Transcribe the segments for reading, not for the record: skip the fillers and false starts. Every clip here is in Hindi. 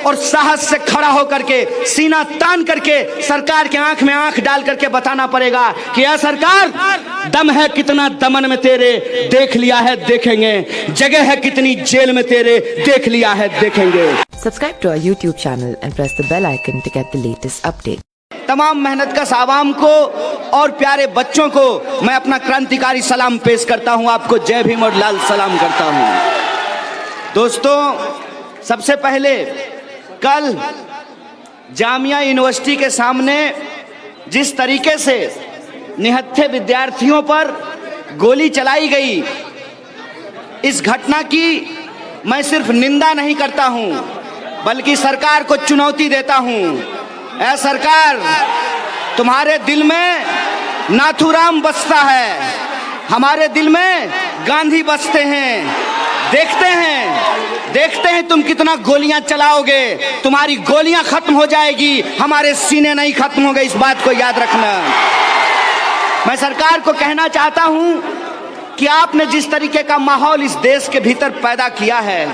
और साहस से खड़ा होकर के, सीना तान करके सरकार के आंख में आंख डाल करके बताना पड़ेगा कि यह सरकार, दम है कितना दमन में तेरे, देख लिया है देखेंगे, जगह है कितनी जेल में तेरे, देख लिया है देखेंगे। Subscribe to our YouTube channel and press the bell icon to get the latest update. तमाम मेहनतकश आवाम को और प्यारे बच्चों को मैं अपना क्रांतिकारी सलाम पेश करता हूं। आपको जय भीम और लाल सलाम करता हूं। दोस्तों, सबसे पहले कल जामिया यूनिवर्सिटी के सामने जिस तरीके से निहत्थे विद्यार्थियों पर गोली चलाई गई, इस घटना की मैं सिर्फ निंदा नहीं करता हूं, बल्कि सरकार को चुनौती देता हूं। ऐ सरकार, तुम्हारे दिल में नाथूराम बसता है, हमारे दिल में गांधी बसते हैं। देखते हैं तुम कितना गोलियां चलाओगे। तुम्हारी गोलियां खत्म हो जाएगी, हमारे सीने नहीं खत्म होंगे, इस बात को याद रखना। मैं सरकार को कहना चाहता हूं कि आपने जिस तरीके का माहौल इस देश के भीतर पैदा किया है,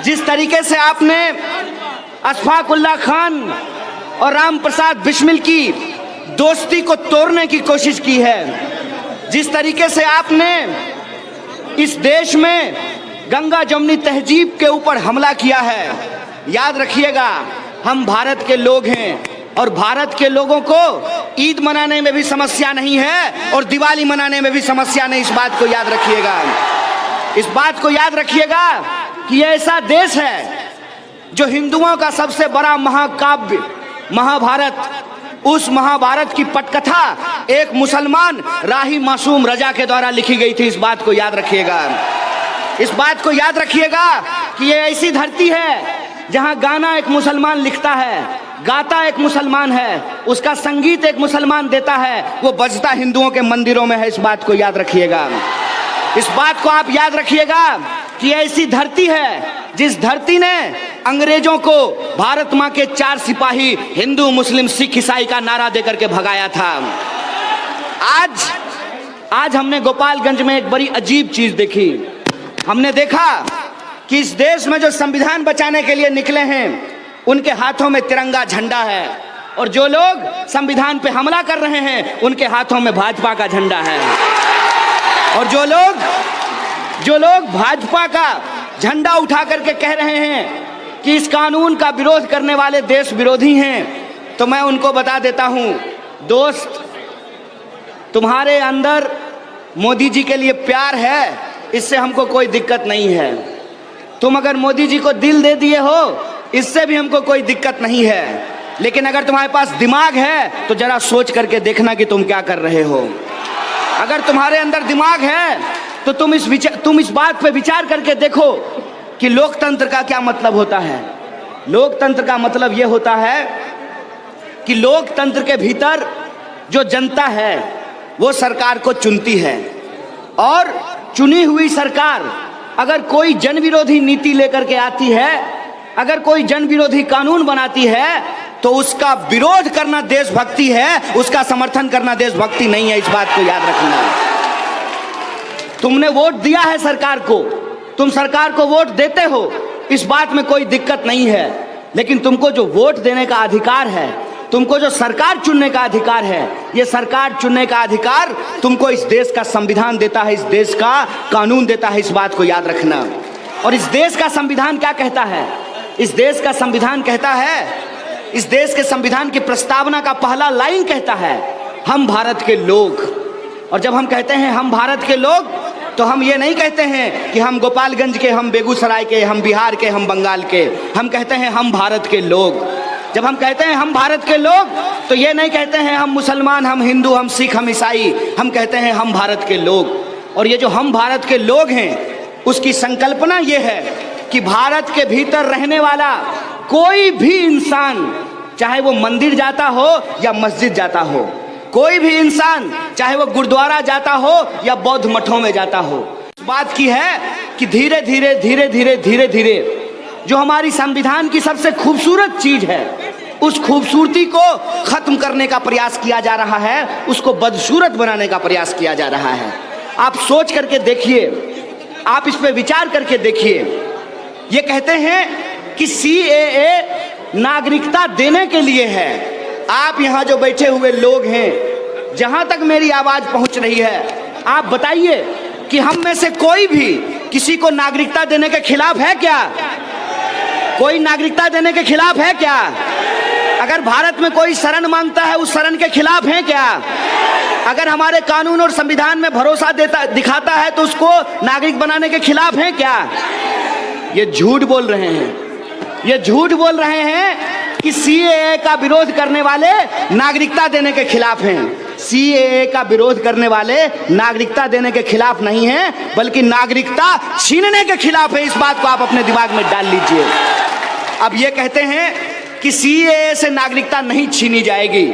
जिस तरीके से आपने अशफाक उल्लाह खान और राम प्रसाद बिस्मिल की दोस्ती को तोड़ने की कोशिश की है, जिस तरीके से आपने इस देश में गंगा जमुनी तहजीब के ऊपर हमला किया है, याद रखिएगा, हम भारत के लोग हैं और भारत के लोगों को ईद मनाने में भी समस्या नहीं है और दिवाली मनाने में भी समस्या नहीं। इस बात को याद रखिएगा। इस बात को याद रखिएगा कि यह ऐसा देश है जो हिंदुओं का सबसे बड़ा महाकाव्य महाभारत, उस महाभारत की पटकथा एक मुसलमान राही मासूम रजा के द्वारा लिखी गई थी। इस बात को याद रखिएगा। इस बात को याद रखिएगा कि यह ऐसी धरती है जहां गाना एक मुसलमान लिखता है, गाता एक मुसलमान है, उसका संगीत एक मुसलमान देता है, वो बजता हिंदुओं के मंदिरों में है। इस बात को याद रखिएगा। इस बात को आप याद रखिएगा कि ऐसी धरती है जिस धरती ने अंग्रेजों को भारत मां के 4 सिपाही हिंदू मुस्लिम सिख ईसाई का नारा देकर के भगाया था। आज हमने गोपालगंज में एक बड़ी अजीब चीज देखी। हमने देखा कि इस देश में जो संविधान बचाने के लिए निकले हैं, उनके हाथों में तिरंगा झंडा है, और जो लोग संविधान पे हमला कर रहे हैं, उनके हाथों में भाजपा का झंडा है। और जो लोग भाजपा का झंडा उठा करके कह रहे हैं कि इस कानून का विरोध करने वाले देश विरोधी हैं, तो मैं उनको बता देता हूं, दोस्त, तुम्हारे अंदर मोदी जी के लिए प्यार है, इससे हमको कोई दिक्कत नहीं है। तुम अगर मोदी जी को दिल दे दिए हो, इससे भी हमको कोई दिक्कत नहीं है। लेकिन अगर तुम्हारे पास दिमाग है तो जरा सोच करके देखना कि तुम क्या कर रहे हो। अगर तुम्हारे अंदर दिमाग है तो तुम इस बात पे विचार करके देखो कि लोकतंत्र का क्या मतलब होता है। लोकतंत्र का मतलब यह होता है कि लोकतंत्र के भीतर जो जनता है वो सरकार को चुनती है, और चुनी हुई सरकार अगर कोई जन विरोधी नीति लेकर के आती है, अगर कोई जन विरोधी कानून बनाती है, तो उसका विरोध करना देशभक्ति है, उसका समर्थन करना देशभक्ति नहीं है। इस बात को याद रखना। तुमने वोट दिया है सरकार को, तुम सरकार को वोट देते हो, इस बात में कोई दिक्कत नहीं है। लेकिन तुमको जो वोट देने का अधिकार है, तुमको जो सरकार चुनने का अधिकार है, ये सरकार चुनने का अधिकार तुमको इस देश का संविधान देता है, इस देश का कानून देता है। इस बात को याद रखना। और इस देश का संविधान क्या कहता है? इस देश का संविधान कहता है, इस देश के संविधान की प्रस्तावना का पहला लाइन कहता है, हम भारत के लोग। और जब हम कहते हैं हम भारत के लोग, तो हम ये नहीं कहते हैं कि हम गोपालगंज के, हम बेगूसराय के, हम बिहार के, हम बंगाल के। हम कहते हैं हम भारत के लोग। जब हम कहते हैं हम भारत के लोग, तो ये नहीं कहते हैं हम मुसलमान, हम हिंदू, हम सिख, हम ईसाई। हम कहते हैं हम भारत के लोग। और ये जो हम भारत के लोग हैं, उसकी संकल्पना ये है कि भारत के भीतर रहने वाला कोई भी इंसान, चाहे वो मंदिर जाता हो या मस्जिद जाता हो, कोई भी इंसान चाहे वो गुरुद्वारा जाता हो या बौद्ध मठों में जाता हो, इस बात की है कि धीरे धीरे जो हमारी संविधान की सबसे खूबसूरत चीज है, उस खूबसूरती को खत्म करने का प्रयास किया जा रहा है, उसको बदसूरत बनाने का प्रयास किया जा रहा है। आप सोच करके देखिए, आप इस पे विचार करके देखिए। ये कहते हैं कि सीएए नागरिकता देने के लिए है। आप यहाँ जो बैठे हुए लोग हैं, जहां तक मेरी आवाज पहुंच रही है, आप बताइए कि हम में से कोई भी किसी को नागरिकता देने के खिलाफ है क्या? कोई नागरिकता देने के खिलाफ है क्या? अगर भारत में कोई शरण मांगता है, उस शरण के खिलाफ है क्या? अगर हमारे कानून और संविधान में भरोसा दिखाता है तो उसको नागरिक बनाने के खिलाफ है क्या? ये झूठ बोल रहे हैं। ये झूठ बोल रहे हैं कि सीएए का विरोध करने वाले नागरिकता देने के खिलाफ हैं। सीएए का विरोध करने वाले नागरिकता देने के खिलाफ नहीं हैं, बल्कि नागरिकता छीनने के खिलाफ है। इस बात को आप अपने दिमाग में डाल लीजिए। अब ये कहते हैं कि सीएए से नागरिकता नहीं छीनी जाएगी,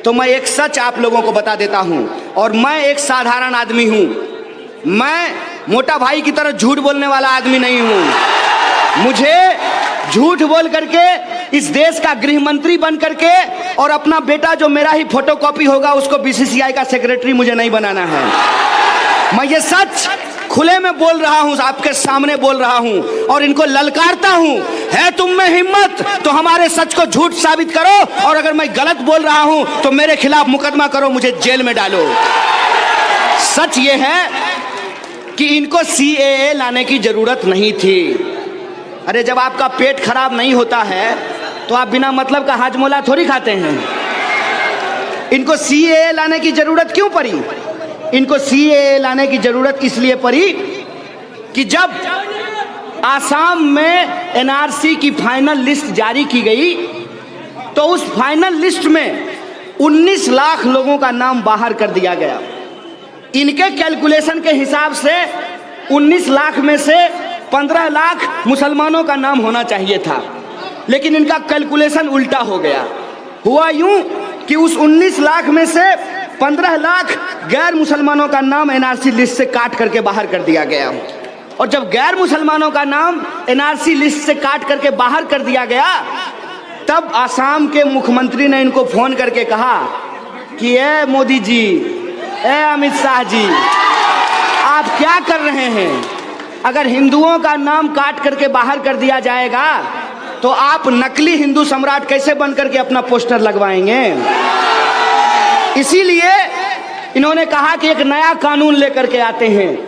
तो मैं एक सच आप लोगों को बता देता हूं, और मैं एक साधारण आदमी हूं। मैं मोटा भाई की तरह झूठ बोलने वाला आदमी नहीं हूं। मुझे झूठ बोल करके इस देश का गृह मंत्री बन करके और अपना बेटा जो मेरा ही फोटोकॉपी होगा उसको बीसीसीआई का सेक्रेटरी मुझे नहीं बनाना है। मैं ये सच खुले में बोल रहा हूं, आपके सामने बोल रहा हूं, और इनको ललकारता हूं। है तुम में हिम्मत तो हमारे सच को झूठ साबित करो, और अगर मैं गलत बोल रहा हूं तो मेरे खिलाफ मुकदमा करो, मुझे जेल में डालो। सच ये है कि इनको सीएए लाने की जरूरत नहीं थी। अरे जब आपका पेट खराब नहीं होता है तो आप बिना मतलब का हाजमोला थोड़ी खाते हैं। इनको सीएए लाने की जरूरत क्यों पड़ी? इनको सीएए लाने की जरूरत इसलिए पड़ी कि जब आसाम में एनआरसी की फाइनल लिस्ट जारी की गई तो उस फाइनल लिस्ट में 19 लाख लोगों का नाम बाहर कर दिया गया। इनके कैलकुलेशन के हिसाब से 19 लाख में से 15 लाख मुसलमानों का नाम होना चाहिए था, लेकिन इनका कैलकुलेशन उल्टा हो गया। हुआ यूं कि उस 19 लाख में से 15 लाख गैर मुसलमानों का नाम एनआरसी लिस्ट से काट करके बाहर कर दिया गया। और जब गैर मुसलमानों का नाम एनआरसी लिस्ट से काट करके बाहर कर दिया गया, तब आसाम के मुख्यमंत्री ने इनको फोन करके कहा कि ए मोदी जी, ए अमित शाह जी, आप क्या कर रहे हैं? अगर हिंदुओं का नाम काट करके बाहर कर दिया जाएगा तो आप नकली हिंदू सम्राट कैसे बन करके अपना पोस्टर लगवाएंगे? इसीलिए इन्होंने कहा कि एक नया कानून लेकर के आते हैं,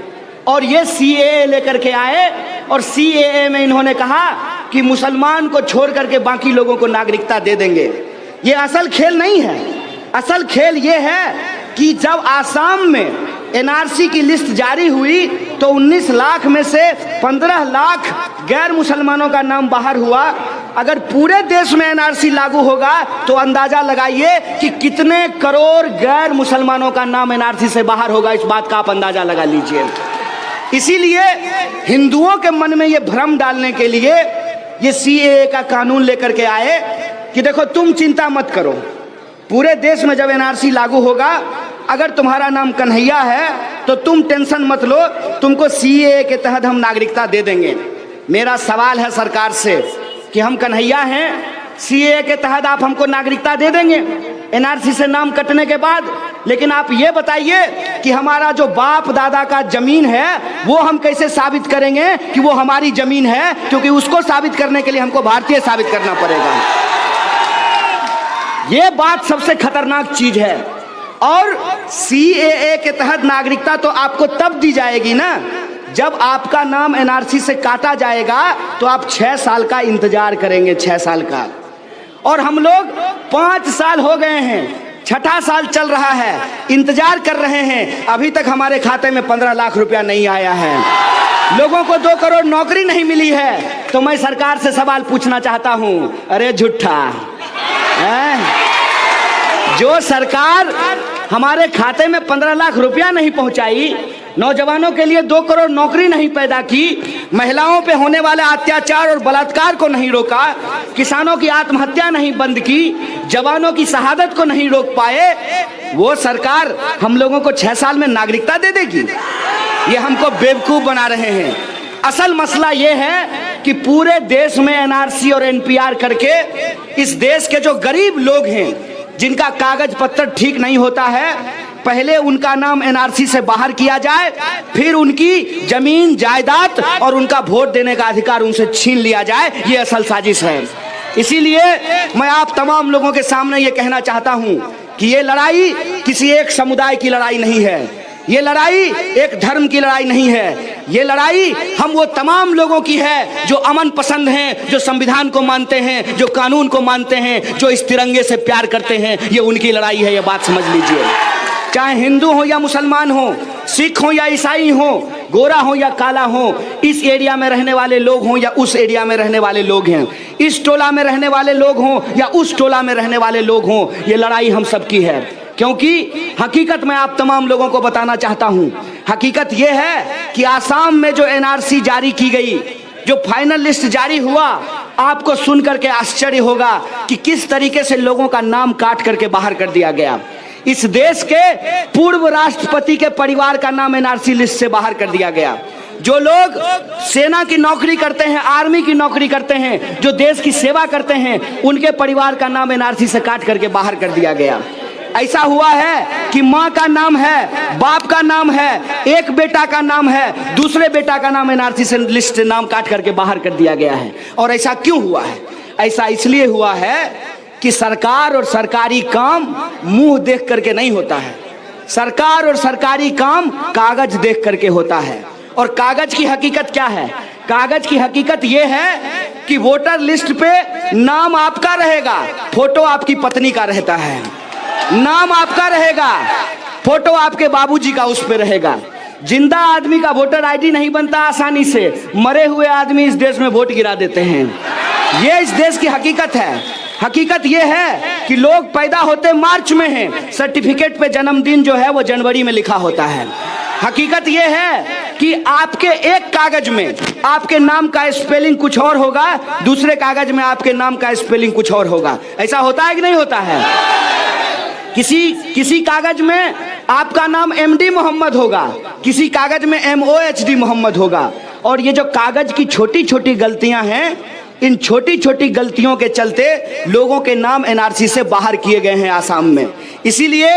और ये सीएए लेकर के आए। और सीएए में इन्होंने कहा कि मुसलमान को छोड़ करके बाकी लोगों को नागरिकता दे देंगे। ये असल खेल नहीं है। असल खेल ये है कि जब आसाम में एनआरसी की लिस्ट जारी हुई तो 19 लाख में से 15 लाख गैर मुसलमानों का नाम बाहर हुआ। अगर पूरे देश में एनआरसी लागू होगा तो अंदाजा लगाइए कि कितने करोड़ गैर मुसलमानों का नाम एनआरसी से बाहर होगा। इस बात का आप अंदाजा लगा लीजिए। इसीलिए हिंदुओं के मन में ये भ्रम डालने के लिए ये सीएए का कानून लेकर के आए कि देखो, तुम चिंता मत करो, पूरे देश में जब एनआरसी लागू होगा, अगर तुम्हारा नाम कन्हैया है तो तुम टेंशन मत लो, तुमको सीएए के तहत हम नागरिकता दे देंगे। मेरा सवाल है सरकार से कि हम कन्हैया हैं, सीएए के तहत आप हमको नागरिकता दे देंगे एनआरसी से नाम कटने के बाद, लेकिन आप ये बताइए कि हमारा जो बाप दादा का जमीन है वो हम कैसे साबित करेंगे कि वो हमारी जमीन है? क्योंकि उसको साबित करने के लिए हमको भारतीय साबित करना पड़ेगा। ये बात सबसे खतरनाक चीज है। और सीएए के तहत नागरिकता तो आपको तब दी जाएगी ना जब आपका नाम एनआरसी से काटा जाएगा, तो आप 6 साल का इंतजार करेंगे, 6 साल का। और हम लोग 5 साल हो गए हैं, 6ठा साल चल रहा है, इंतजार कर रहे हैं, अभी तक हमारे खाते में 15 लाख रुपया नहीं आया है। लोगों को 2 करोड़ नौकरी नहीं मिली है। तो मैं सरकार से सवाल पूछना चाहता हूं, अरे झूठा है, जो सरकार हमारे खाते में 15 लाख रुपया नहीं पहुंचाई, नौजवानों के लिए 2 करोड़ नौकरी नहीं पैदा की, महिलाओं पे होने वाले अत्याचार और बलात्कार को नहीं रोका, किसानों की आत्महत्या नहीं बंद की, जवानों की शहादत को नहीं रोक पाए, वो सरकार हम लोगों को 6 साल में नागरिकता दे देगी? ये हमको बेवकूफ बना रहे हैं। असल मसला ये है कि पूरे देश में एनआरसी और एनपीआर करके इस देश के जो गरीब लोग हैं, जिनका कागज पत्र ठीक नहीं होता है, पहले उनका नाम एनआरसी से बाहर किया जाए, फिर उनकी जमीन जायदाद और उनका वोट देने का अधिकार उनसे छीन लिया जाए। ये असल साजिश है। इसीलिए मैं आप तमाम लोगों के सामने ये कहना चाहता हूं कि ये लड़ाई किसी एक समुदाय की लड़ाई नहीं है, ये लड़ाई एक धर्म की लड़ाई नहीं है, ये लड़ाई हम वो तमाम लोगों की है जो अमन पसंद हैं, जो संविधान को मानते हैं, जो कानून को मानते हैं, जो इस तिरंगे से प्यार करते हैं। ये उनकी लड़ाई है, ये बात समझ लीजिए। चाहे हिंदू हो या मुसलमान हो, सिख हो या ईसाई हो, गोरा हो या काला हो, इस एरिया में रहने वाले लोग हों या उस एरिया में रहने वाले लोग हैं, इस टोला में रहने वाले लोग हों या उस टोला में रहने वाले लोग हों, ये लड़ाई हम सबकी है। क्योंकि हकीकत मैं आप तमाम लोगों को बताना चाहता हूं, हकीकत यह है कि आसाम में जो एनआरसी जारी की गई, जो फाइनल लिस्ट जारी हुआ, आपको सुनकर के आश्चर्य होगा कि किस तरीके से लोगों का नाम काट करके बाहर कर दिया गया। इस देश के पूर्व राष्ट्रपति के परिवार का नाम एनआरसी लिस्ट से बाहर कर दिया गया। जो लोग सेना की नौकरी करते हैं, आर्मी की नौकरी करते हैं, जो देश की सेवा करते हैं, उनके परिवार का नाम एनआरसी से काट करके बाहर कर दिया गया। ऐसा हुआ है कि माँ का नाम है, बाप का नाम है, एक बेटा का नाम है, दूसरे बेटा का नाम एनआरसी से लिस्ट से नाम काट करके बाहर कर दिया गया है। और ऐसा क्यों हुआ है? ऐसा इसलिए हुआ है कि सरकार और सरकारी काम मुंह देख करके नहीं होता है, सरकार और सरकारी काम कागज देख करके होता है। और कागज की हकीकत क्या है? कागज की हकीकत यह है कि वोटर लिस्ट पे नाम आपका रहेगा, फोटो आपकी पत्नी का रहता है। नाम आपका रहेगा, फोटो आपके बाबूजी का उस पे रहेगा। जिंदा आदमी का वोटर आईडी नहीं बनता आसानी से, मरे हुए आदमी इस देश में वोट गिरा देते हैं। ये इस देश की हकीकत है। हकीकत ये है कि लोग पैदा होते मार्च में हैं, सर्टिफिकेट पे जन्मदिन जो है वो जनवरी में लिखा होता है। हकीकत ये है कि आपके एक कागज में आपके नाम का स्पेलिंग कुछ और होगा, दूसरे कागज में आपके नाम का स्पेलिंग कुछ और होगा। ऐसा होता है कि नहीं होता है? किसी कागज में आपका नाम MD मोहम्मद होगा, किसी कागज में MOHD मोहम्मद होगा। और ये जो कागज की छोटी छोटी गलतियां हैं, इन छोटी छोटी गलतियों के चलते लोगों के नाम एनआरसी से बाहर किए गए हैं आसाम में। इसीलिए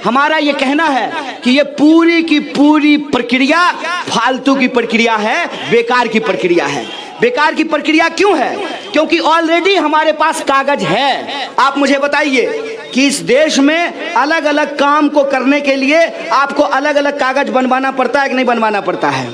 हमारा ये कहना है कि ये पूरी की पूरी प्रक्रिया फालतू की प्रक्रिया है, बेकार की प्रक्रिया है। बेकार की प्रक्रिया क्यों है? क्योंकि ऑलरेडी हमारे पास कागज है। आप मुझे बताइए कि इस देश में अलग अलग काम को करने के लिए आपको अलग अलग कागज बनवाना पड़ता है कि नहीं बनवाना पड़ता है?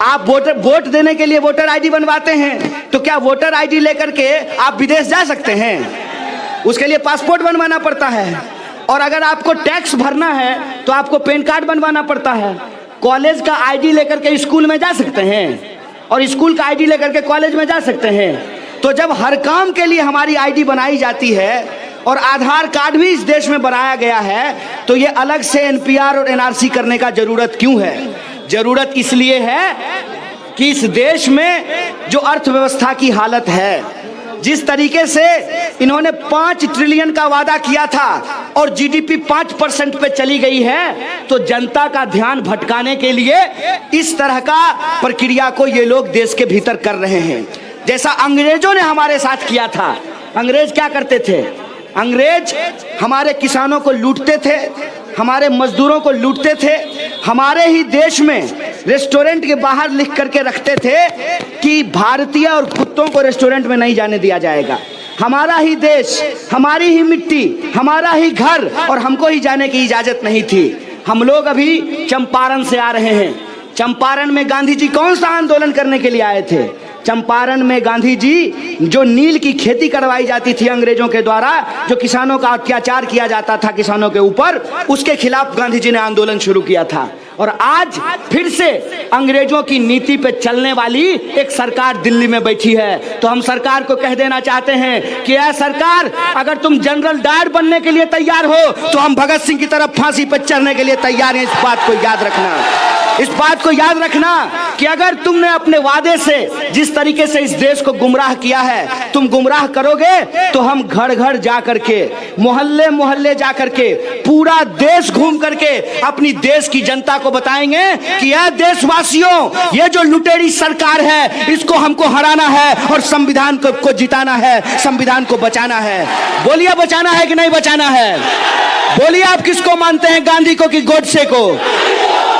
आप वोट देने के लिए वोटर आईडी बनवाते हैं, तो क्या वोटर आईडी लेकर के आप विदेश जा सकते हैं? उसके लिए पासपोर्ट बनवाना पड़ता है। और अगर आपको टैक्स भरना है तो आपको पैन कार्ड बनवाना पड़ता है। कॉलेज का आईडी लेकर के स्कूल में जा सकते हैं और स्कूल का आईडी लेकर के कॉलेज में जा सकते हैं। तो जब हर काम के लिए हमारी आईडी बनाई जाती है और आधार कार्ड भी इस देश में बनाया गया है, तो ये अलग से एनपीआर और एनआरसी करने का जरूरत क्यों है? जरूरत इसलिए है कि इस देश में जो अर्थव्यवस्था की हालत है, जिस तरीके से इन्होंने 5 ट्रिलियन का वादा किया था और जीडीपी 5% पे चली गई है, तो जनता का ध्यान भटकाने के लिए इस तरह का प्रक्रिया को ये लोग देश के भीतर कर रहे हैं। जैसा अंग्रेजों ने हमारे साथ किया था। अंग्रेज क्या करते थे? अंग्रेज हमारे किसानों को लूटते थे, हमारे मजदूरों को लूटते थे। हमारे ही देश में रेस्टोरेंट के बाहर लिख करके रखते थे कि भारतीय और कुत्तों को रेस्टोरेंट में नहीं जाने दिया जाएगा। हमारा ही देश, हमारी ही मिट्टी, हमारा ही घर, और हमको ही जाने की इजाजत नहीं थी। हम लोग अभी चंपारण से आ रहे हैं। चंपारण में गांधी जी कौन सा आंदोलन करने के लिए आए थे? चंपारण में गांधी जी जो नील की खेती करवाई जाती थी अंग्रेजों के द्वारा, जो किसानों का अत्याचार किया जाता था किसानों के ऊपर, उसके खिलाफ गांधी जी ने आंदोलन शुरू किया था। और आज फिर से अंग्रेजों की नीति पे चलने वाली एक सरकार दिल्ली में बैठी है। तो हम सरकार को कह देना चाहते हैं कि यह सरकार, अगर तुम जनरल डायर बनने के लिए तैयार हो तो हम भगत सिंह की तरफ फांसी पर चढ़ने के लिए तैयार हैं। इस बात को याद रखना, इस बात को याद रखना कि अगर तुमने अपने वादे से जिस तरीके से इस देश को गुमराह किया है, तुम गुमराह करोगे तो हम घर घर जा करके, मोहल्ले मोहल्ले जा करके, पूरा देश घूम करके अपनी देश की जनता को बताएंगे कि यह देशवासियों, ये जो लुटेरी सरकार है इसको हमको हराना है और संविधान को जिताना है, संविधान को बचाना है। बोलिए, बचाना है कि नहीं बचाना है? बोलिए आप किसको मानते हैं, गांधी को कि गोडसे को?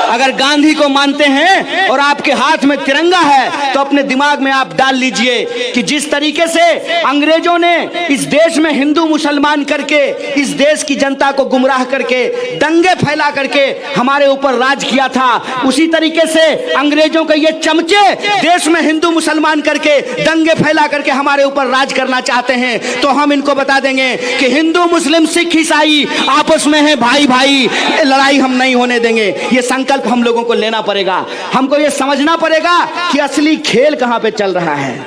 अगर गांधी को मानते हैं और आपके हाथ में तिरंगा है तो अपने दिमाग में आप डाल लीजिए कि जिस तरीके से अंग्रेजों ने इस देश में हिंदू मुसलमान करके इस देश की जनता को गुमराह करके दंगे फैला करके हमारे ऊपर राज किया था, उसी तरीके से अंग्रेजों के ये चमचे देश में हिंदू मुसलमान करके दंगे फैला करके हमारे ऊपर राज करना चाहते हैं। तो हम इनको बता देंगे कि हिंदू मुस्लिम सिख ईसाई आपस में है भाई भाई, लड़ाई हम नहीं होने देंगे। ये संकल्प हम लोगों को लेना पड़ेगा। हमको ये समझना पड़ेगा कि असली खेल कहां पे चल रहा है,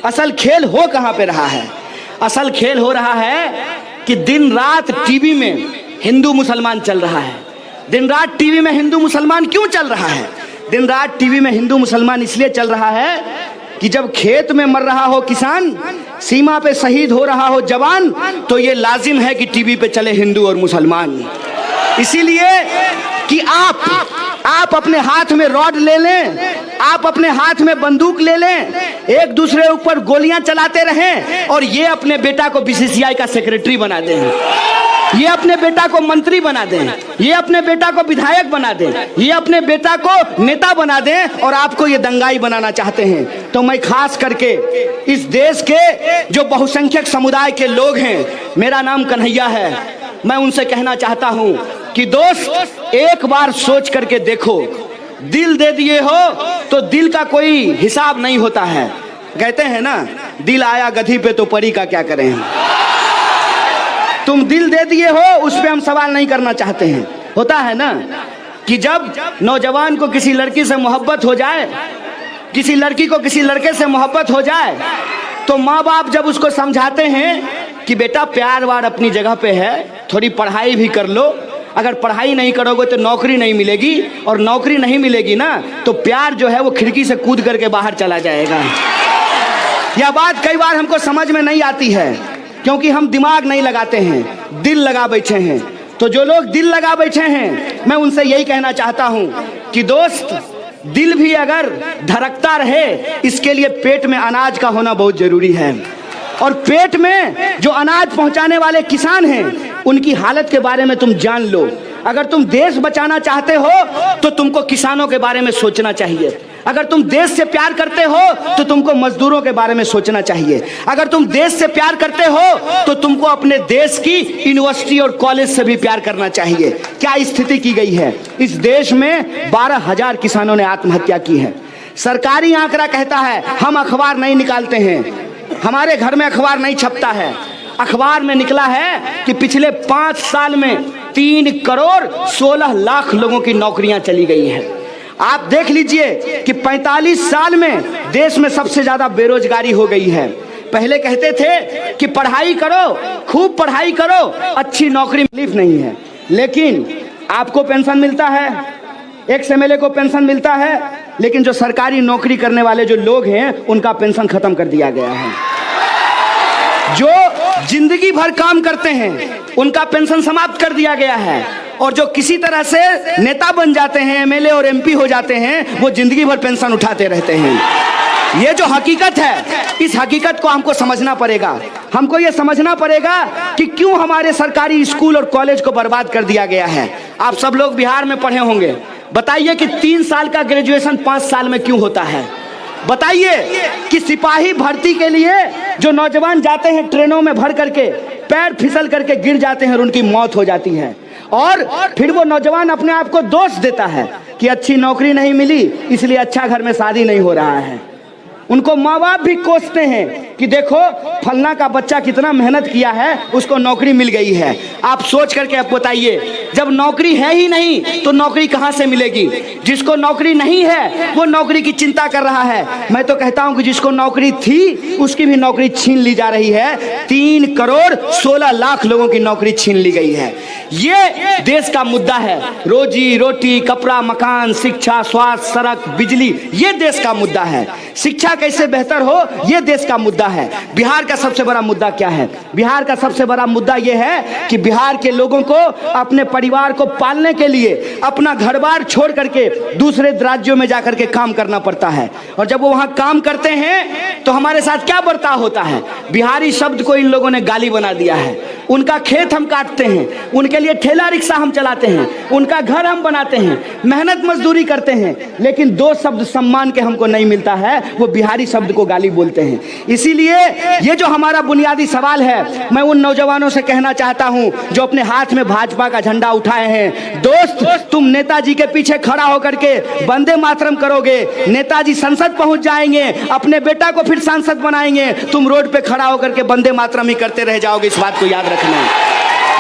असल खेल हो कहां पे रहा है। असल खेल हो रहा है कि दिन रात टीवी में हिंदू मुसलमान चल रहा है। दिन रात टीवी में हिंदू मुसलमान क्यों चल रहा है? दिन रात टीवी में हिंदू मुसलमान इसलिए चल रहा है कि जब खेत में मर रहा हो किसान, सीमा पे शहीद हो रहा हो जवान, तो ये लाजिम है कि टीवी पे चले हिंदू और मुसलमान। इसीलिए कि आप अपने हाथ में रॉड ले लें, आप अपने हाथ में बंदूक ले लें, एक दूसरे ऊपर गोलियां चलाते रहें और ये अपने बेटा को बीसीसीआई का सेक्रेटरी बना दें, ये अपने बेटा को मंत्री बना दें, ये अपने बेटा को विधायक बना दें, ये अपने बेटा को नेता बना दें और आपको ये दंगाई बनाना चाहते हैं। तो मैं खास करके इस देश के जो बहुसंख्यक समुदाय के लोग हैं, मेरा नाम कन्हैया है, मैं उनसे कहना चाहता हूं कि दोस्त एक बार सोच करके देखो, दिल दे दिए हो तो दिल का कोई हिसाब नहीं होता है। कहते हैं ना, दिल आया गधी पे तो परी का क्या करें हम। तुम दिल दे दिए हो, उस पे हम सवाल नहीं करना चाहते हैं। होता है ना कि जब नौजवान को किसी लड़की से मोहब्बत हो जाए, किसी लड़की को किसी लड़के से मोहब्बत हो जाए, तो माँ बाप जब उसको समझाते हैं कि बेटा प्यार वार अपनी जगह पे है, थोड़ी पढ़ाई भी कर लो, अगर पढ़ाई नहीं करोगे तो नौकरी नहीं मिलेगी, और नौकरी नहीं मिलेगी ना तो प्यार जो है वो खिड़की से कूद करके बाहर चला जाएगा। यह बात कई बार हमको समझ में नहीं आती है क्योंकि हम दिमाग नहीं लगाते हैं, दिल लगा बैठे हैं। तो जो लोग दिल लगा बैठे हैं, मैं उनसे यही कहना चाहता हूं कि दोस्त, दिल भी अगर धड़कता रहे, इसके लिए पेट में अनाज का होना बहुत जरूरी है। और पेट में जो अनाज पहुंचाने वाले किसान हैं, उनकी हालत के बारे में तुम जान लो। अगर तुम देश बचाना चाहते हो तो तुमको किसानों के बारे में सोचना चाहिए। अगर तुम देश से प्यार करते हो तो तुमको मजदूरों के बारे में सोचना चाहिए। अगर तुम देश से प्यार करते हो तो तुमको अपने देश की यूनिवर्सिटी और कॉलेज से भी प्यार करना चाहिए। क्या स्थिति की गई है इस देश में? 12,000 किसानों ने आत्महत्या की है। सरकारी आंकड़ा कहता है, हम अखबार नहीं निकालते हैं, हमारे घर में अखबार नहीं छपता है, अखबार में निकला है कि पिछले 5 साल में 3 करोड़ 16 लाख लोगों की नौकरियां चली गई है। आप देख लीजिए कि 45 साल में देश में सबसे ज्यादा बेरोजगारी हो गई है। पहले कहते थे कि पढ़ाई करो, खूब पढ़ाई करो, अच्छी नौकरी तकलीफ नहीं है, लेकिन आपको पेंशन मिलता है, एक्स एमएलए को पेंशन मिलता है, लेकिन जो सरकारी नौकरी करने वाले जो लोग हैं उनका पेंशन खत्म कर दिया गया है। जो जिंदगी भर काम करते हैं उनका पेंशन समाप्त कर दिया गया है, और जो किसी तरह से नेता बन जाते हैं, एमएलए और एमपी हो जाते हैं, वो जिंदगी भर पेंशन उठाते रहते हैं। ये जो हकीकत है, इस हकीकत को हमको समझना पड़ेगा। हमको ये समझना पड़ेगा कि क्यों हमारे सरकारी स्कूल और कॉलेज को बर्बाद कर दिया गया है। आप सब लोग बिहार में पढ़े होंगे, बताइए कि 3 साल का ग्रेजुएशन 5 साल में क्यों होता है? बताइए कि सिपाही भर्ती के लिए जो नौजवान जाते हैं ट्रेनों में भर करके, पैर फिसल करके गिर जाते हैं और उनकी मौत हो जाती है, और फिर वो नौजवान अपने आप को दोष देता है कि अच्छी नौकरी नहीं मिली इसलिए अच्छा घर में शादी नहीं हो रहा है। उनको माँ बाप भी कोसते हैं कि देखो फलना का बच्चा कितना मेहनत किया है, उसको नौकरी मिल गई है। आप सोच करके आप बताइए, जब नौकरी है ही नहीं तो नौकरी कहाँ से मिलेगी? जिसको नौकरी नहीं है वो नौकरी की चिंता कर रहा है। मैं तो कहता हूँ कि जिसको नौकरी थी उसकी भी नौकरी छीन ली जा रही है। 3 करोड़ 16 लाख लोगों की नौकरी छीन ली गई है। ये देश का मुद्दा है। रोजी रोटी, कपड़ा, मकान, शिक्षा, स्वास्थ्य, सड़क, बिजली, ये देश का मुद्दा है। शिक्षा कैसे बेहतर हो, ये देश का मुद्दा है। बिहार का सबसे बड़ा मुद्दा क्या है? बिहार का सबसे बड़ा मुद्दा ये है कि बिहार के लोगों को अपने परिवार को पालने के लिए अपना घर बार छोड़ करके दूसरे राज्यों में जाकर के काम करना पड़ता है, और जब वो वहां काम करते हैं तो हमारे साथ क्या बर्ताव होता है? बिहारी शब्द को इन लोगों ने गाली बना दिया है। उनका खेत हम काटते हैं, उनके लिए ठेला रिक्शा हम चलाते हैं, उनका घर हम बनाते हैं, मेहनत मजदूरी करते हैं, लेकिन दो शब्द सम्मान के हमको नहीं मिलता है, वो बिहारी शब्द को गाली बोलते हैं। इसीलिए ये जो हमारा बुनियादी सवाल है, मैं उन नौजवानों से कहना चाहता हूं जो अपने हाथ में भाजपा का झंडा उठाए हैं, दोस्त तुम नेताजी के पीछे खड़ा होकर के वंदे मातरम करोगे, नेताजी संसद पहुंच जाएंगे, अपने बेटा को फिर सांसद बनाएंगे, तुम रोड पे खड़ा होकर के वंदे मातरम ही करते रह जाओगे। इस बात को याद रखना।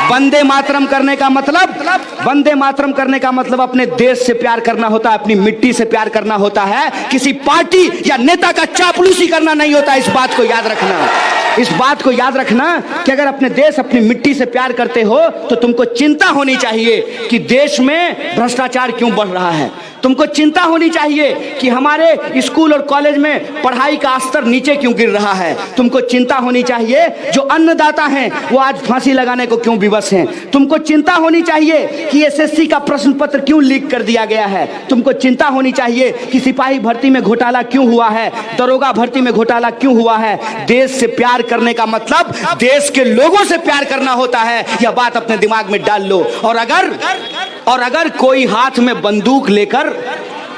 वंदे मातरम करने का मतलब, वंदे मातरम करने का मतलब अपने देश से प्यार करना होता है, अपनी मिट्टी से प्यार करना होता है, किसी पार्टी या नेता का चापलूसी करना नहीं होता। इस बात को याद रखना। इस बात को याद रखना कि अगर अपने देश अपनी मिट्टी से प्यार करते हो तो तुमको चिंता होनी चाहिए कि देश में भ्रष्टाचार क्यों बढ़ रहा है। तुमको चिंता होनी चाहिए कि हमारे स्कूल और कॉलेज में पढ़ाई का स्तर नीचे क्यों गिर रहा है। तुमको चिंता होनी चाहिए जो अन्नदाता हैं वो आज फांसी लगाने को क्यों विवश हैं। तुमको चिंता होनी चाहिए कि एसएससी का प्रश्न पत्र क्यों लीक कर दिया गया है। तुमको चिंता होनी चाहिए कि सिपाही भर्ती में घोटाला क्यों हुआ है, दरोगा भर्ती में घोटाला क्यों हुआ है। देश से प्यार करने का मतलब देश के लोगों से प्यार करना होता है। यह बात अपने दिमाग में डाल लो। और अगर कोई हाथ में बंदूक लेकर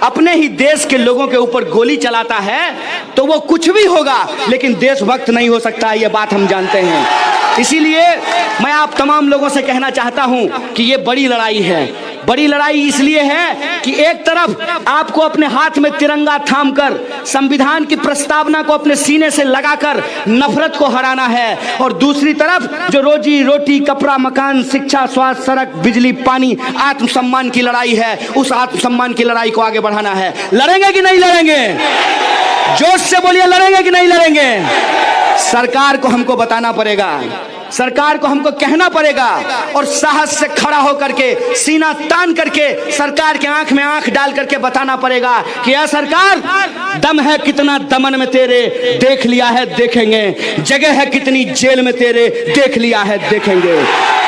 अपने ही देश के लोगों के ऊपर गोली चलाता है तो वो कुछ भी होगा, लेकिन देशभक्त नहीं हो सकता। ये बात हम जानते हैं। इसीलिए मैं आप तमाम लोगों से कहना चाहता हूं कि ये बड़ी लड़ाई है। बड़ी लड़ाई इसलिए है कि एक तरफ आपको अपने हाथ में तिरंगा थामकर संविधान की प्रस्तावना को अपने सीने से लगाकर नफरत को हराना है, और दूसरी तरफ जो रोजी रोटी, कपड़ा, मकान, शिक्षा, स्वास्थ्य, सड़क, बिजली, पानी, आत्मसम्मान की लड़ाई है, उस आत्मसम्मान की लड़ाई को आगे बढ़ाना है। लड़ेंगे कि नहीं लड़ेंगे? जोश से बोलिए, लड़ेंगे कि नहीं लड़ेंगे? सरकार को हमको बताना पड़ेगा, सरकार को हमको कहना पड़ेगा, और साहस से खड़ा होकर के, सीना तान करके सरकार के आंख में आंख डाल करके बताना पड़ेगा कि यह सरकार, दम है कितना दमन में तेरे, देख लिया है देखेंगे, जगह है कितनी जेल में तेरे, देख लिया है देखेंगे।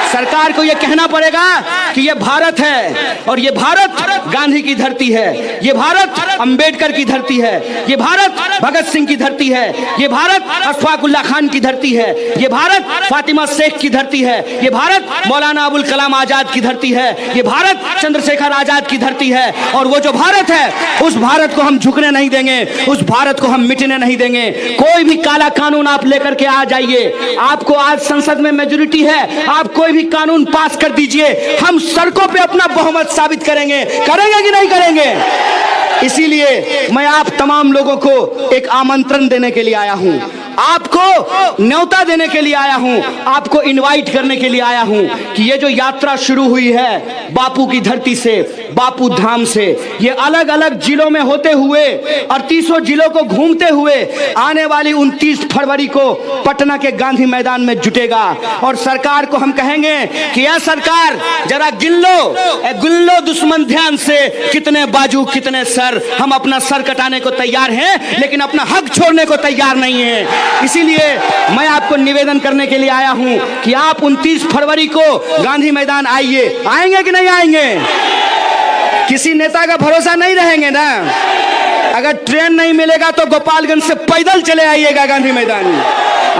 सरकार को यह कहना पड़ेगा कि यह भारत है, और यह भारत गांधी की धरती है, यह भारत अंबेडकर की धरती है, यह भारत भगत सिंह की धरती है, यह भारत अशफाक उल्लाह खान की धरती है, यह भारत फातिमा शेख की धरती है, यह भारत मौलाना अबुल कलाम आजाद की धरती है, यह भारत चंद्रशेखर आजाद की धरती है। और वो जो भारत है, उस भारत को हम झुकने नहीं देंगे, उस भारत को हम मिटने नहीं देंगे। कोई भी काला कानून आप लेकर के आ जाइए, आपको आज संसद में मेजोरिटी है, आप कोई भी कानून पास कर दीजिए, हम सड़कों पे अपना बहुमत साबित करेंगे। करेंगे कि नहीं करेंगे? इसीलिए मैं आप तमाम लोगों को एक आमंत्रण देने के लिए आया हूं, आपको न्योता देने के लिए आया हूं, आपको इनवाइट करने के लिए आया हूं कि ये जो यात्रा शुरू हुई है बापू की धरती से, बापू धाम से, ये अलग अलग जिलों में होते हुए 38 जिलों को घूमते हुए आने वाली 29 फरवरी को पटना के गांधी मैदान में जुटेगा। और सरकार को हम कहेंगे कि यह सरकार जरा गिन लो दुश्मन ध्यान से, कितने बाजू कितने सर। हम अपना सर कटाने को तैयार हैं, लेकिन अपना हक छोड़ने को तैयार नहीं है। इसीलिए मैं आपको निवेदन करने के लिए आया हूं कि आप 29 फरवरी को गांधी मैदान आइए। आएंगे कि नहीं आएंगे? किसी नेता का भरोसा नहीं रहेंगे ना। अगर ट्रेन नहीं मिलेगा तो गोपालगंज से पैदल चले आइएगा गांधी मैदान।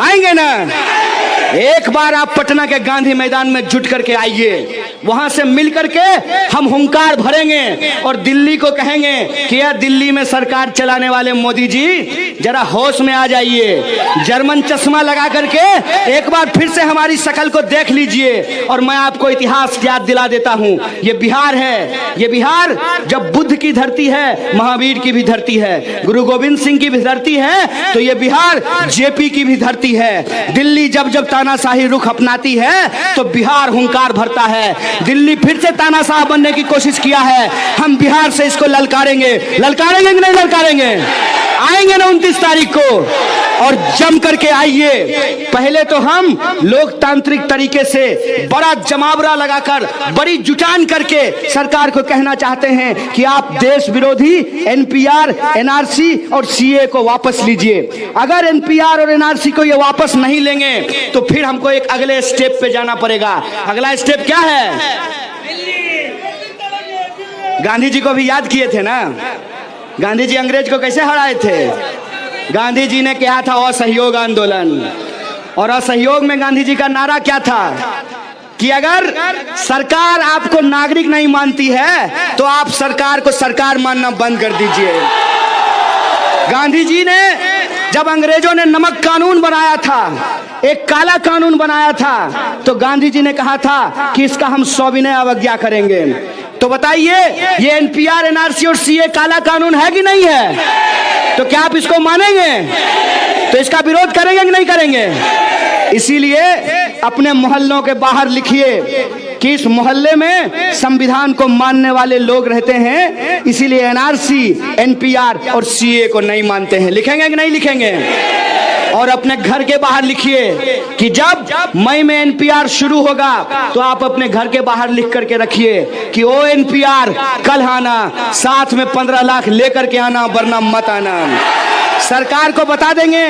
आएंगे ना? एक बार आप पटना के गांधी मैदान में जुट करके आइए, वहां से मिल करके हम हुंकार भरेंगे और दिल्ली को कहेंगे कि यार दिल्ली में सरकार चलाने वाले मोदी जी जरा होश में आ जाइए, जर्मन चश्मा लगा करके एक बार फिर से हमारी शक्ल को देख लीजिए। और मैं आपको इतिहास याद दिला देता हूं, ये बिहार है, ये बिहार जब बुद्ध की धरती है, महावीर की भी धरती है, गुरु गोविंद सिंह की भी धरती है, तो ये बिहार जेपी की भी धरती है। दिल्ली जब जब तानाशाही रुख अपनाती है तो बिहार हुंकार भरता है। दिल्ली फिर से तानाशाह बनने की कोशिश किया है, हम बिहार से इसको ललकारेंगे। ललकारेंगे कि नहीं ललकारेंगे? आएंगे ना 29 तारीख को, और जम करके आइए। पहले तो हम लोकतांत्रिक तरीके से बड़ा जमावड़ा लगाकर, बड़ी जुटान करके सरकार को कहना चाहते हैं कि आप देश विरोधी एनपीआर, एनआरसी और सीए को वापस लीजिए। अगर एनपीआर और एनआरसी को ये वापस नहीं लेंगे तो फिर हमको एक अगले स्टेप पे जाना पड़ेगा। अगला स्टेप क्या है? गांधी जी को भी याद किए थे ना, गांधी जी अंग्रेज को कैसे हराए थे? गांधी जी ने कहा था असहयोग आंदोलन। और असहयोग में गांधी जी का नारा क्या था कि अगर सरकार आपको नागरिक नहीं मानती है तो आप सरकार को सरकार मानना बंद कर दीजिए। गांधी जी ने जब अंग्रेजों ने नमक कानून बनाया था, एक काला कानून बनाया था, तो गांधी जी ने कहा था कि इसका हम सविनय अवज्ञा करेंगे। तो बताइए, ये एनपीआर, एनआरसी और सीए काला कानून है कि नहीं है? तो क्या आप इसको मानेंगे? तो इसका विरोध करेंगे कि नहीं करेंगे? इसीलिए अपने मोहल्लों के बाहर लिखिए कि इस मोहल्ले में संविधान को मानने वाले लोग रहते हैं, इसीलिए एनआरसी, एनपीआर और सीए को नहीं मानते हैं। लिखेंगे कि नहीं लिखेंगे? और अपने घर के बाहर लिखिए कि जब मई में एनपीआर शुरू होगा तो आप अपने घर के बाहर लिख करके रखिए कि ओ एनपीआर कल आना, साथ में 15 लाख लेकर के आना, वरना मत आना। सरकार को बता देंगे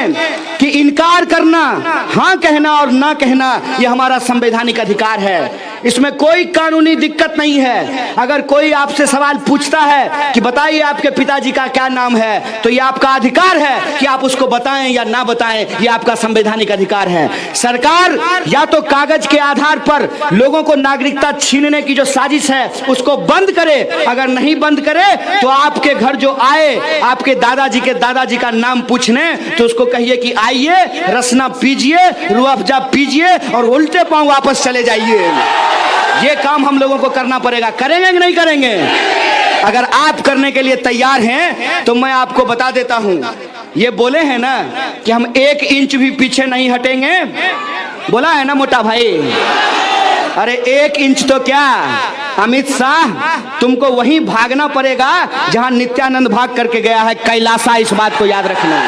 कि इनकार करना, हाँ कहना और ना कहना यह हमारा संवैधानिक अधिकार है, इसमें कोई कानूनी दिक्कत नहीं है। अगर कोई आपसे सवाल पूछता है कि बताइए आपके पिताजी का क्या नाम है, तो यह आपका अधिकार है कि आप उसको बताएं या ना बताएं, यह आपका संवैधानिक अधिकार है। सरकार या तो कागज के आधार पर लोगों को नागरिकता छीनने की जो साजिश है उसको बंद करे, अगर नहीं बंद करे तो आपके घर जो आए आपके दादाजी के दादाजी का नाम पूछने, तो उसको कहिए कि आइए, रसना पीजिए, रूह अफ़ज़ा पीजिए और उल्टे पांव वापस चले जाइए। ये काम हम लोगों को करना पड़ेगा। करेंगे कि नहीं करेंगे? अगर आप करने के लिए तैयार हैं तो मैं आपको बता देता हूं, ये बोले हैं ना कि हम 1 इंच भी पीछे नहीं हटेंगे, बोला है ना मोटा भाई? अरे 1 इंच तो क्या, अमित शाह तुमको वहीं भागना पड़ेगा जहां नित्यानंद भाग करके गया है, कैलासा। इस बात को याद रखना।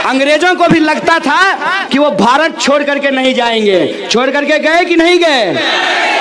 अंग्रेजों को भी लगता था कि वो भारत छोड़ करके नहीं जाएंगे, छोड़ करके गए कि नहीं गए?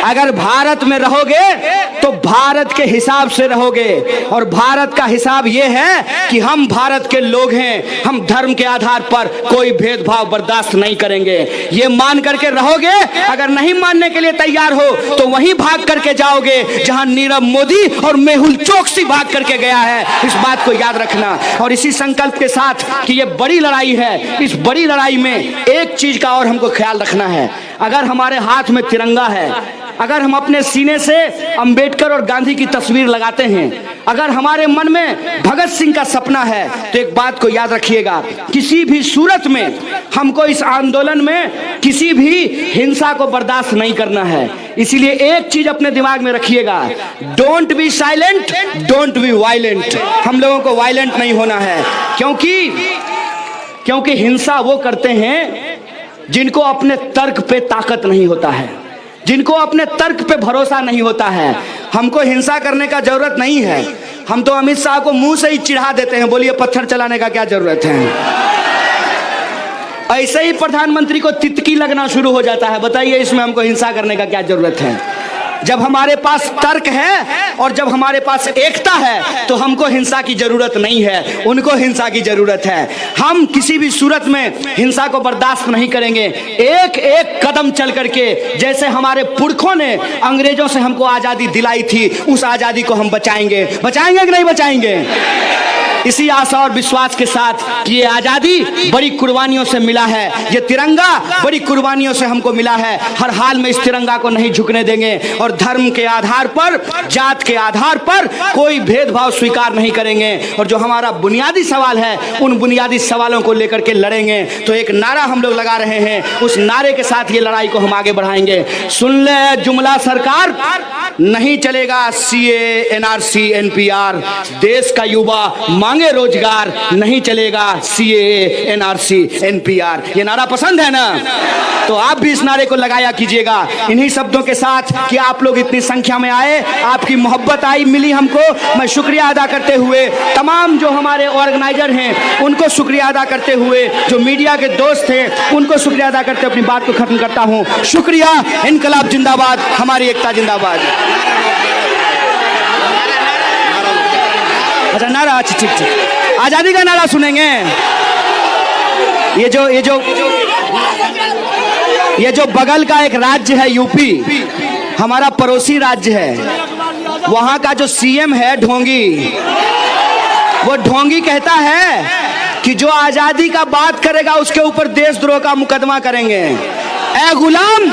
अगर भारत में रहोगे तो भारत के हिसाब से रहोगे, और भारत का हिसाब ये है कि हम भारत के लोग हैं, हम धर्म के आधार पर कोई भेदभाव बर्दाश्त नहीं करेंगे। ये मान करके रहोगे। अगर नहीं मानने के लिए तैयार हो तो वहीं भाग करके जाओगे जहां नीरव मोदी और मेहुल चोकसी भाग करके गया है। इस बात को याद रखना। और इसी संकल्प के साथ कि ये बड़ी लड़ाई है, इस बड़ी लड़ाई में एक चीज का और हमको ख्याल रखना है। अगर हमारे हाथ में तिरंगा है, अगर हम अपने सीने से अंबेडकर और गांधी की तस्वीर लगाते हैं, अगर हमारे मन में भगत सिंह का सपना है, तो एक बात को याद रखिएगा, किसी भी सूरत में हमको इस आंदोलन में किसी भी हिंसा को बर्दाश्त नहीं करना है। इसीलिए एक चीज अपने दिमाग में रखिएगा, don't be silent, don't be violent. हम लोगों को वायलेंट नहीं होना है, क्योंकि हिंसा वो करते हैं जिनको अपने तर्क पे ताकत नहीं होता है, जिनको अपने तर्क पे भरोसा नहीं होता है। हमको हिंसा करने का जरूरत नहीं है, हम तो अमित शाह को मुंह से ही चिढ़ा देते हैं, बोलिए पत्थर चलाने का क्या जरूरत है। ऐसे ही प्रधानमंत्री को तितकी लगना शुरू हो जाता है, बताइए इसमें हमको हिंसा करने का क्या जरूरत है। जब हमारे पास तर्क है और जब हमारे पास एकता है तो हमको हिंसा की जरूरत नहीं है, उनको हिंसा की जरूरत है। हम किसी भी सूरत में हिंसा को बर्दाश्त नहीं करेंगे। एक एक कदम चल करके, जैसे हमारे पुरखों ने अंग्रेजों से हमको आजादी दिलाई थी, उस आजादी को हम बचाएंगे। बचाएंगे कि नहीं बचाएंगे? इसी आशा और विश्वास के साथ कि ये आजादी बड़ी कुर्बानियों से मिला है, ये तिरंगा बड़ी कुर्बानियों से हमको मिला है, हर हाल में इस तिरंगा को नहीं झुकने देंगे और धर्म के आधार पर, जात के आधार पर कोई भेदभाव स्वीकार नहीं करेंगे। और जो हमारा बुनियादी सवाल है, उन बुनियादी सवालों को लेकर के लड़ेंगे। तो एक नारा हम लोग लगा रहे हैं, उस नारे के साथ ये लड़ाई को हम आगे बढ़ाएंगे। सुन ले जुमला सरकार, नहीं चलेगा सीए, एनआरसी, एनपीआर। देश का युवा मांगे रोजगार, नहीं चलेगा सीए, एनआरसी, एनपीआर। ये नारा पसंद है ना? तो आप भी इस नारे को लगाया कीजिएगा। इन्हीं शब्दों के साथ कि आप लोग इतनी संख्या में आए, आपकी मोहब्बत आई मिली हमको, मैं शुक्रिया अदा करते हुए तमाम जो हमारे ऑर्गेनाइजर हैं उनको शुक्रिया अदा करते हुए, जो मीडिया के दोस्त हैं उनको शुक्रिया अदा करते अपनी बात को खत्म करता हूँ। शुक्रिया। इनकलाब जिंदाबाद, हमारी एकता जिंदाबाद। अच्छा नारा, अच्छा ठीक ठीक, आजादी का नारा सुनेंगे। ये जो बगल का एक राज्य है यूपी, हमारा पड़ोसी राज्य है, वहां का जो सीएम है ढोंगी, वो ढोंगी कहता है कि जो आजादी का बात करेगा उसके ऊपर देशद्रोह का मुकदमा करेंगे। ए गुलाम,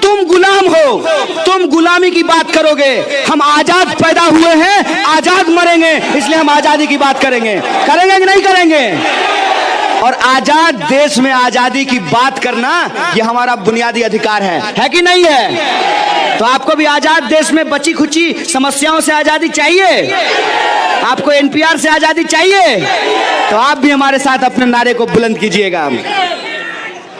तुम गुलाम हो, तुम गुलामी की बात करोगे। हम आजाद पैदा हुए हैं, आजाद मरेंगे, इसलिए हम आजादी की बात करेंगे। करेंगे कि नहीं करेंगे? और आजाद देश में आजादी की बात करना ये हमारा बुनियादी अधिकार है कि नहीं है? तो आपको भी आजाद देश में बची खुची समस्याओं से आजादी चाहिए? आपको एनपीआर से आजादी चाहिए? तो आप भी हमारे साथ अपने नारे को बुलंद कीजिएगा।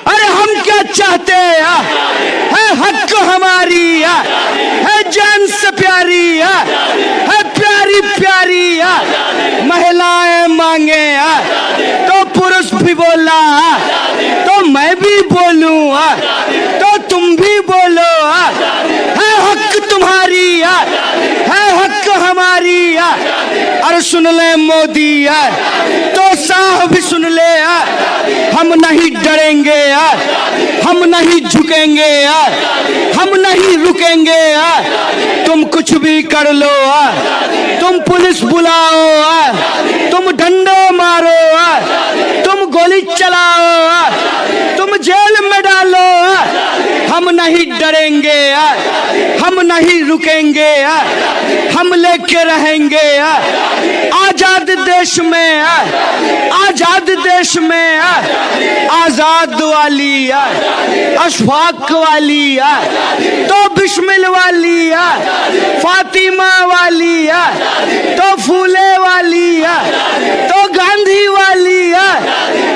अरे हम क्या चाहते है हक हमारी है जान से प्यारी है प्यारी प्यारी महिलाएं मांगे तो पुरुष भी बोला तो मैं भी बोलूं तो तुम भी बोलो है हक तुम्हारी है हक हमारी। अरे सुन ले मोदी तो शाह भी सुन ले, हम नहीं डरेंगे, हम नहीं झुकेंगे, हम नहीं रुकेंगे। तुम कुछ भी कर लो, तुम पुलिस बुलाओ, तुम डंडो मारो, तुम गोली चलाओ, तुम जेल में डालो, हम नहीं डरेंगे, हम नहीं रुकेंगे, हम लेके रहेंगे। आजाद देश में, आजाद देश में आजाद वाली, अशफाक वाली, तो बिस्मिल वाली, फातिमा वाली, तो फूले वाली, तो गांधी वाली,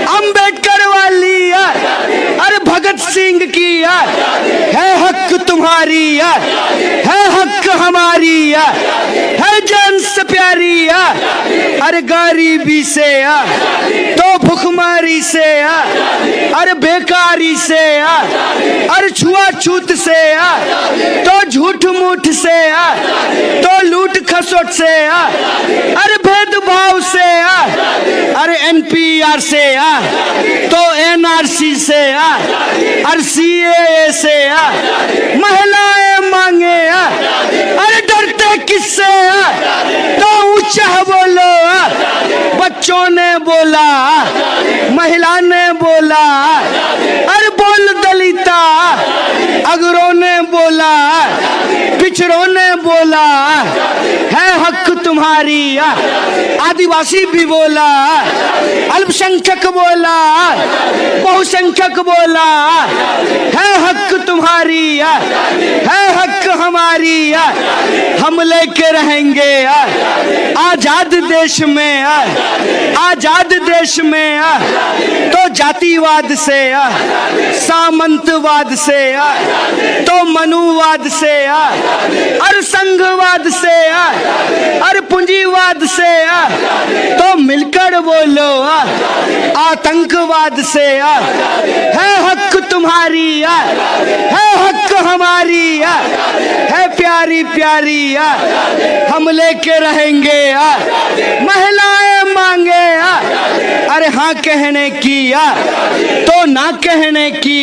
अंबेडकर वाली, अरे भगत सिंह की है हक तुम्हारी, है हक हमारी, है जान से प्यारी। अरे गरीबी से तो भुखमरी से, अरे बेकारी से, अरे छुआछूत से, तो झूठ मूठ से, तो लूट खसोट से, अरे भेदभाव से, अरे एनपीआर से, तो एनआरसी से, अरे सीएए से महिलाएं मांगे। अरे डरते किससे तो ऊंचा बोलो। बच्चों ने बोला, महिला ने बोला, अरे बोल दलिता, अगरों ने बोला, पिछड़ों ने बोला, है हक तुम्हारी। आदिवासी भी बोला, अल्पसंख्यक बोला, बहुसंख्यक बोला, है हक तुम्हारी, है हक हमारी। हम लेके रहेंगे आजाद देश में, आजाद देश में तो जातिवाद से, सामंतवाद से, तो मनुवाद से, अरे संघवाद से, अरे पूंजीवाद से, तो मिलकर बोलो आतंकवाद से। है हक तुम्हारी, है हक हमारी, है प्यारी प्यारी, हम लेके रहेंगे। महिलाएं मांगे, अरे हाँ कहने की तो ना कहने की।